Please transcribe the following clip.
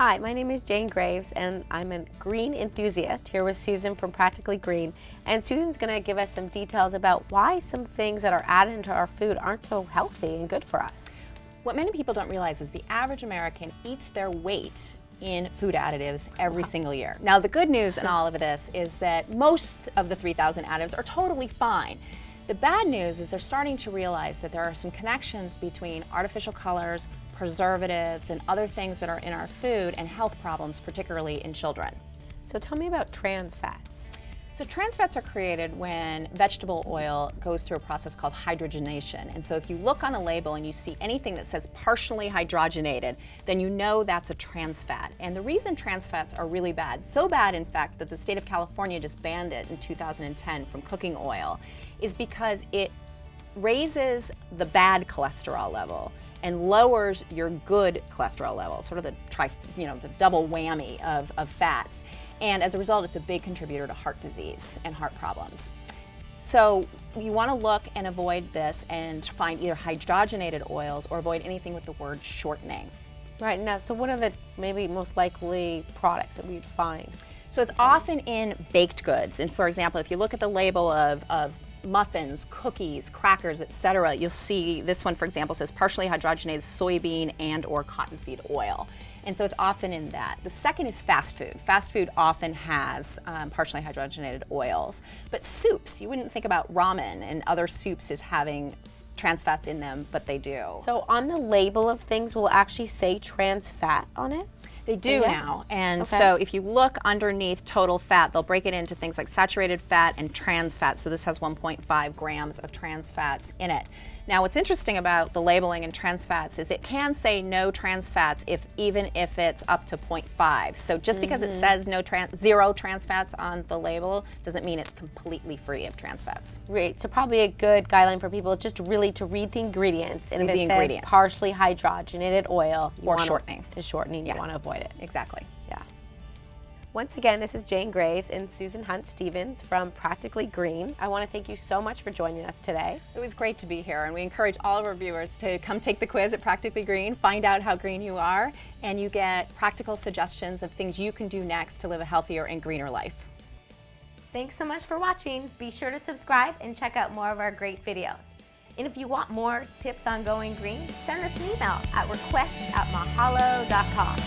Hi, my name is Jane Graves and I'm a green enthusiast here with Susan from Practically Green. And Susan's going to give us some details about why some things that are added into our food aren't so healthy and good for us. What many people don't realize is the average American eats their weight in food additives every single year. Now the good news in all of this is that most of the 3,000 additives are totally fine. The bad news is they're starting to realize that there are some connections between artificial colors, preservatives, and other things that are in our food and health problems, particularly in children. So tell me about trans fats. So trans fats are created when vegetable oil goes through a process called hydrogenation. And so if you look on a label and you see anything that says partially hydrogenated, then you know that's a trans fat. And the reason trans fats are really bad, so bad in fact that the state of California just banned it in 2010 from cooking oil, is because it raises the bad cholesterol level and lowers your good cholesterol level, sort of the the double whammy of fats. And as a result, it's a big contributor to heart disease and heart problems. So you want to look and avoid this and find either hydrogenated oils or avoid anything with the word shortening. Right, now, so what are the maybe most likely products that we'd find? So it's often in baked goods. And for example, if you look at the label of muffins, cookies, crackers, etc., you'll see this one, for example, says partially hydrogenated soybean and or cottonseed oil. And so it's often in that. The second is fast food. Fast food often has partially hydrogenated oils. But soups, you wouldn't think about ramen and other soups as having trans fats in them, but they do. So on the label of things will actually say trans fat on it? They do now, and so if you look underneath total fat, they'll break it into things like saturated fat and trans fat. So this has 1.5 grams of trans fats in it. Now what's interesting about the labeling in trans fats is it can say no trans fats even if it's up to 0.5. So just because it says zero trans fats on the label doesn't mean it's completely free of trans fats. Right, so probably a good guideline for people just really to read the ingredients. And if it says partially hydrogenated oil or shortening, you want to avoid it. Exactly. Yeah. Once again, this is Jane Graves and Susan Hunt-Stevens from Practically Green. I want to thank you so much for joining us today. It was great to be here, and we encourage all of our viewers to come take the quiz at Practically Green, find out how green you are, and you get practical suggestions of things you can do next to live a healthier and greener life. Thanks so much for watching. Be sure to subscribe and check out more of our great videos. And if you want more tips on going green, send us an email at request@mahalo.com.